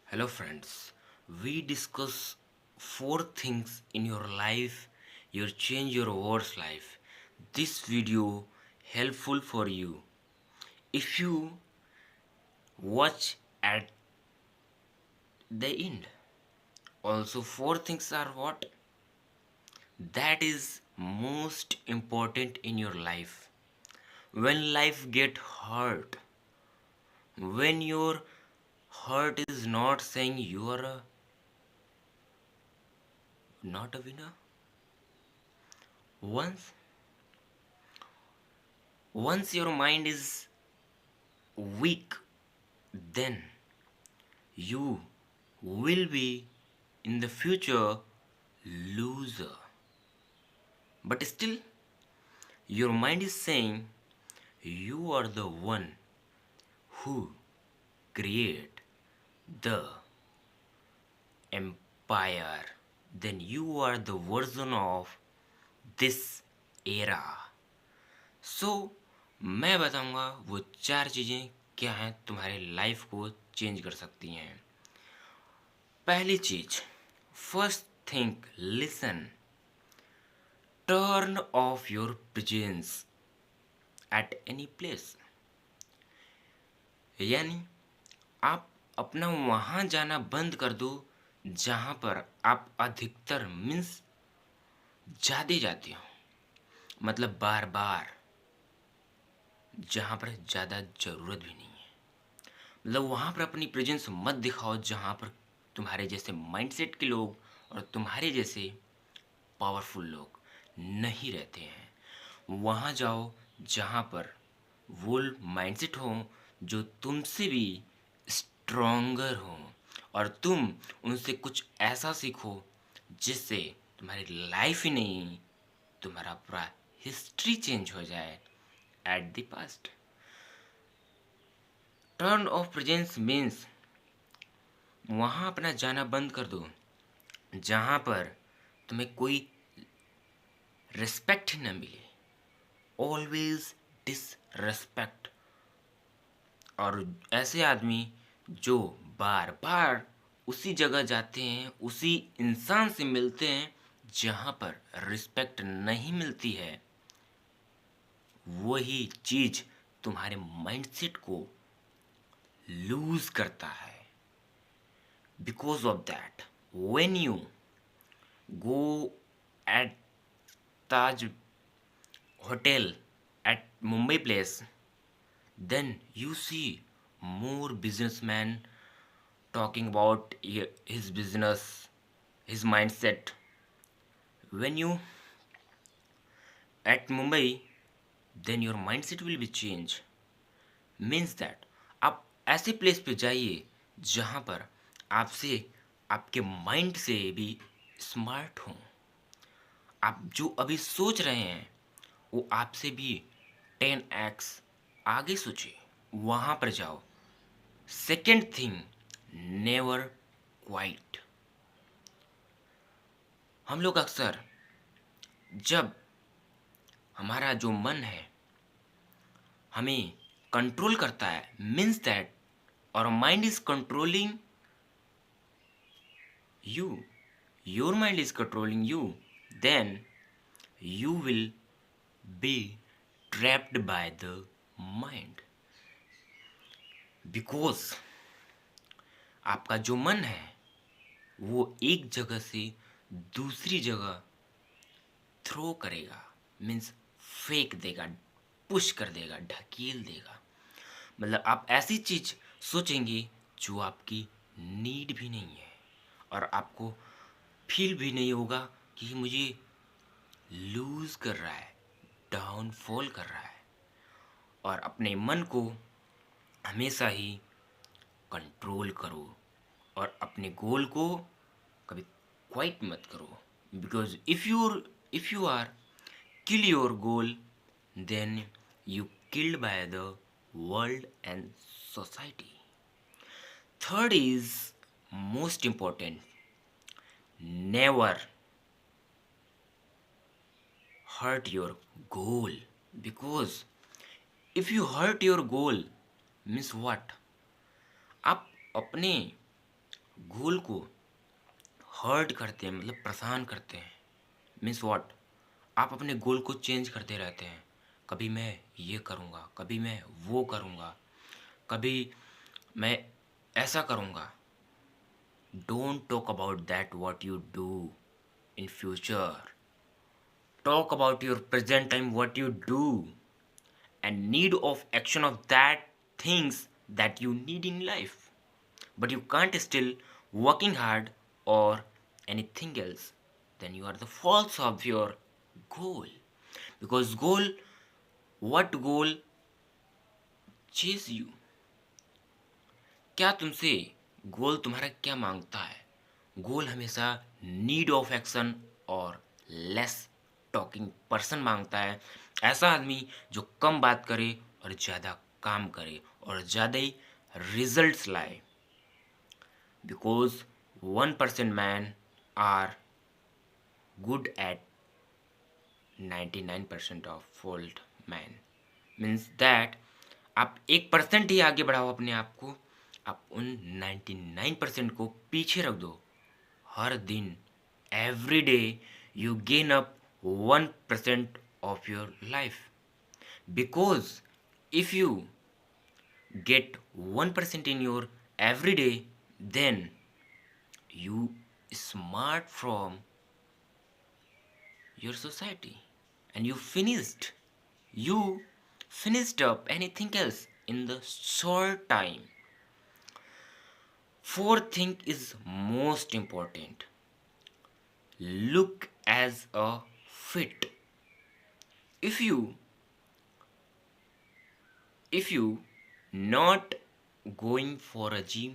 Hello, friends. We discuss four things in your life, your change your world's life. This video helpful for you. If you watch at the end. Also, four things are what that is most important in your life. When life get hurt, when your heart is not saying you are not a winner, once once your mind is weak, then you will be in the future loser. But still, your mind is saying you are the one who create the empire. Then you are the version of this era. सो मैं बताऊंगा वो चार चीज़ें क्या हैं तुम्हारे life को change कर सकती हैं। पहली चीज, first think, listen, turn off your presence at any place. यानी आप अपना वहां जाना बंद कर दो जहां पर आप अधिकतर मीन्स ज़्यादा जाते हो, मतलब बार बार, जहां पर ज़्यादा ज़रूरत भी नहीं है। मतलब वहां पर अपनी प्रेजेंस मत दिखाओ जहां पर तुम्हारे जैसे माइंडसेट के लोग और तुम्हारे जैसे पावरफुल लोग नहीं रहते हैं। वहाँ जाओ जहाँ पर वो माइंडसेट हो जो तुमसे भी स्ट्रोंगर हो, और तुम उनसे कुछ ऐसा सीखो जिससे तुम्हारी लाइफ ही नहीं, तुम्हारा पूरा हिस्ट्री चेंज हो जाए at the past. Turn off presence means वहाँ अपना जाना बंद कर दो जहाँ पर तुम्हें कोई रिस्पेक्ट ही न मिले। Always disrespect. और ऐसे आदमी जो बार बार उसी जगह जाते हैं, उसी इंसान से मिलते हैं जहाँ पर रिस्पेक्ट नहीं मिलती है, वही चीज तुम्हारे माइंडसेट को लूज करता है। Because of that, when you go at Taj hotel at Mumbai place, then you see more businessmen talking about his business, his mindset. When you at Mumbai, then your mindset will be changed. Means that आप ऐसे place पे जाइए जहाँ पर आपसे आपके mind से भी स्मार्ट हों। आप जो अभी सोच रहे हैं वो आपसे भी 10x आगे सोचिए, वहाँ पर जाओ। Second thing, never quite. हम लोग अक्सर जब हमारा जो मन है हमें कंट्रोल करता है, means that our mind is controlling you, your mind is controlling you, then you will be trapped by the mind, because आपका जो मन है वो एक जगह से दूसरी जगह थ्रो करेगा, मीन्स फेंक देगा, पुश कर देगा, ढकेल देगा। मतलब आप ऐसी चीज सोचेंगे जो आपकी नीड भी नहीं है, और आपको फील भी नहीं होगा कि मुझे लूज कर रहा है, डाउनफॉल कर रहा है। और अपने मन को हमेशा ही कंट्रोल करो और अपने गोल को कभी क्वाइट मत करो। Because if you are kill your goal, then you killed by the world and society. Third is most important, never hurt your goal, because if you hurt your goal means what, आप अपने गोल को hurt करते हैं, मतलब परेशान करते हैं। Means what, आप अपने गोल को चेंज करते रहते हैं। कभी मैं ये करूँगा, कभी मैं वो करूँगा, कभी मैं ऐसा करूँगा। Don't talk about that what you do in future, talk about your present time what you do and need of action of that things that you need in life, but you can't still working hard or anything else, then you are the false of your goal. Because goal, what goal chase you, क्या तुमसे गोल तुम्हारा क्या मांगता है? गोल हमेशा need of action और less talking person मांगता है। ऐसा आदमी जो कम बात करे और ज़्यादा काम करे और ज़्यादा ही रिजल्ट्स लाए। Because 1% man are good at 99% of fault man. Means that आप 1% ही आगे बढ़ाओ अपने आप को, आप उन 99% को पीछे रख दो। हर दिन every day you gain up 1% of your life. Because if you get 1% in your every day, then you smart from your society and you finished up anything else in the short time. Fourth thing is most important, look as a fit. If you not going for a gym,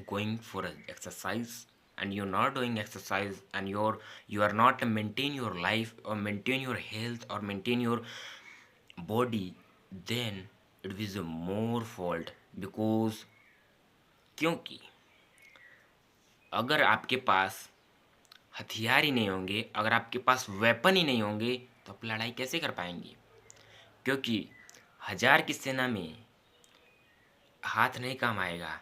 going for an exercise, and you're not doing exercise, and you are not maintain your life or maintain your health or maintain your body, then it is a more fault. because क्योंकि अगर आपके पास हथियार ही नहीं होंगे, अगर आपके पास weapon ही नहीं होंगे, तो आप लड़ाई कैसे कर पाएंगे? क्योंकि 1000 की सेना में हाथ नहीं काम आएगा,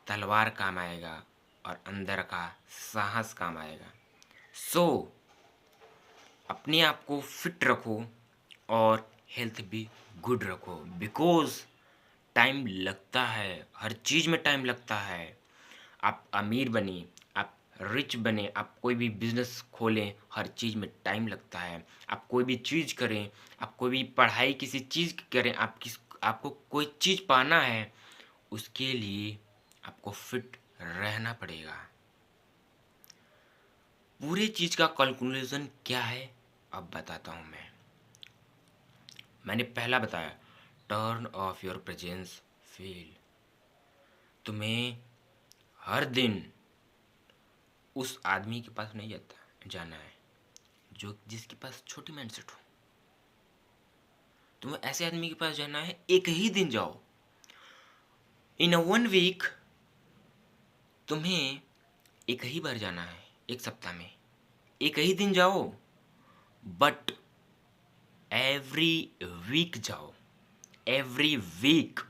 तलवार काम आएगा और अंदर का साहस काम आएगा। सो अपने आप को फिट रखो और हेल्थ भी गुड रखो। बिकॉज टाइम लगता है, हर चीज़ में टाइम लगता है। आप अमीर बने, आप रिच बने, आप कोई भी बिजनेस खोलें, हर चीज़ में टाइम लगता है। आप कोई भी चीज़ करें, आप कोई भी पढ़ाई किसी चीज़ की करें, आपको कोई चीज़ पाना है, उसके लिए आपको फिट रहना पड़ेगा। पूरे चीज़ का कैलकुलेशन क्या है अब बताता हूँ मैंने पहला बताया, turn off your presence feel. तुम्हें हर दिन उस आदमी के पास नहीं जाना है जो जिसके पास छोटी माइंडसेट हो। तुम्हें ऐसे आदमी के पास जाना है, एक ही दिन जाओ। इन अ 1 वीक तुम्हें एक ही बार जाना है, एक सप्ताह में एक ही दिन जाओ, बट एवरी वीक जाओ। एवरी वीक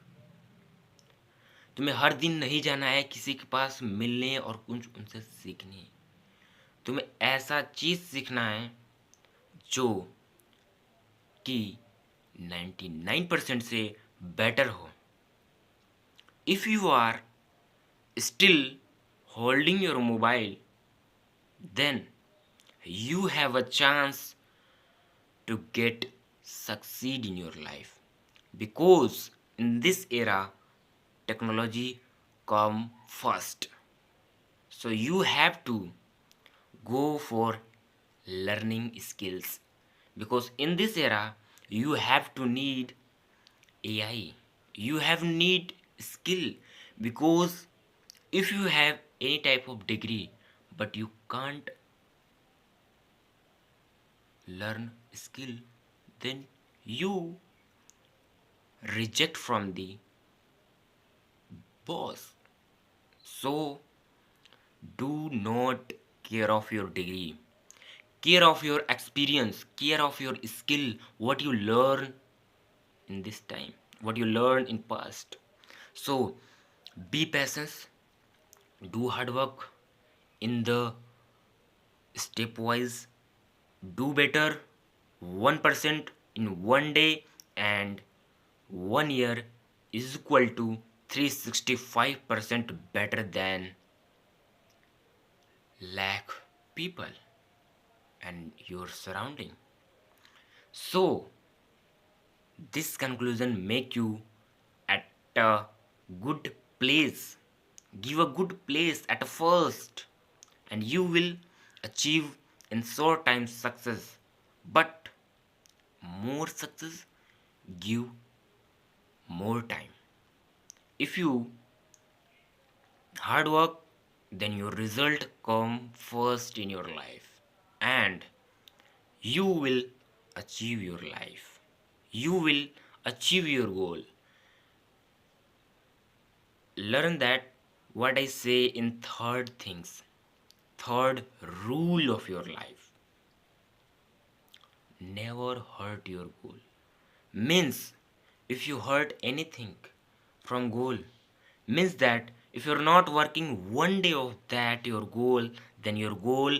तुम्हें हर दिन नहीं जाना है किसी के पास मिलने और कुछ उनसे सीखने। तुम्हें ऐसा चीज़ सीखना है जो कि 99% से बेटर हो। If you are still holding your mobile, then you have a chance to get succeed in your life, because in this era technology come first. So you have to go for learning skills, because in this era you have to need AI, you have need skill. Because if you have any type of degree but you can't learn skill, then you reject from the boss. So do not care of your degree, care of your experience, care of your skill, what you learn in this time, what you learn in past. So be patient, Do hard work in the stepwise. Do better 1% in one day, and 1 year is equal to 365% better than lakh people and your surrounding. So this conclusion make you at a good place. Give a good place at first, and you will achieve in short time success. But more success give more time. If you hard work, then your result come first in your life, and you will achieve your life. You will achieve your goal. Learn that what I say in third things, third rule of your life. Never hurt your goal. Means if you hurt anything from goal, means that if you're not working one day of that your goal, then your goal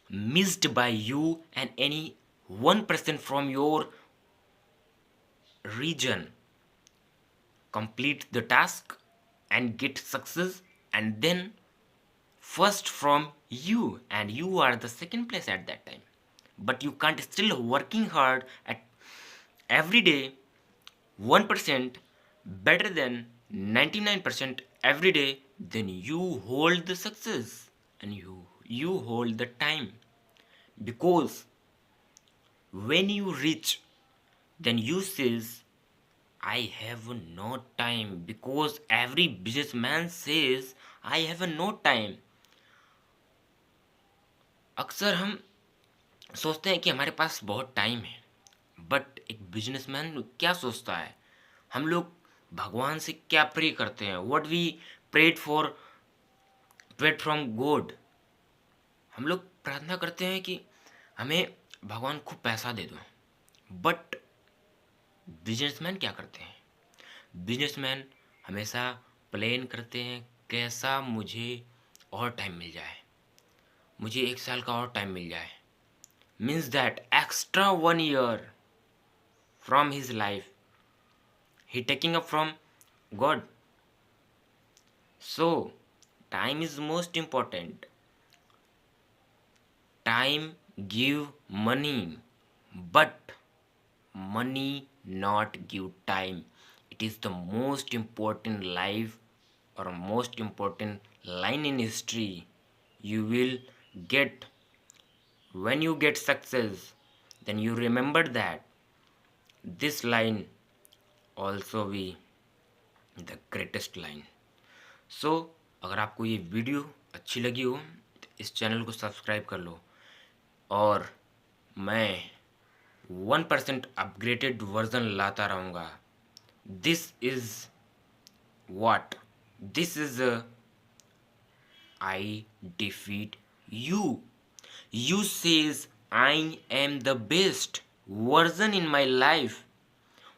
missed by you and any 1% from your region complete the task and get success, and then first from you, and you are the second place at that time. But you can't still working hard at every day 1% better than 99% every day, then you hold the success, and you hold the time. Because when you reach, then you says I have no time, because every businessman says I have no time. अक्सर हम सोचते हैं कि हमारे पास बहुत time है, but एक businessman क्या सोचता है? हम लोग भगवान से क्या प्रे करते हैं? What we prayed from God. हम लोग प्रार्थना करते हैं कि हमें भगवान खूब पैसा दे दो। बट बिजनेसमैन क्या करते हैं? बिजनेसमैन हमेशा प्लान करते हैं कैसा मुझे और टाइम मिल जाए, मुझे 1 साल का और टाइम मिल जाए। Means that extra 1 year from his life he taking up from God. So time is most important. Time give money, but money not give time. It is the most important life or most important line in history you will get. When you get success, then you remember that this line also be the greatest line. So अगर आपको ये video अच्छी लगी हो तो इस channel को subscribe कर लो, और मैं 1% अपग्रेडेड वर्जन लाता रहूँगा। This is what? This is I defeat you. You says I am the best version in my life,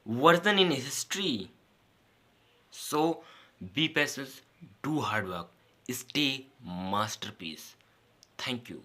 version in history. So be patient, do hard work, stay masterpiece. Thank you.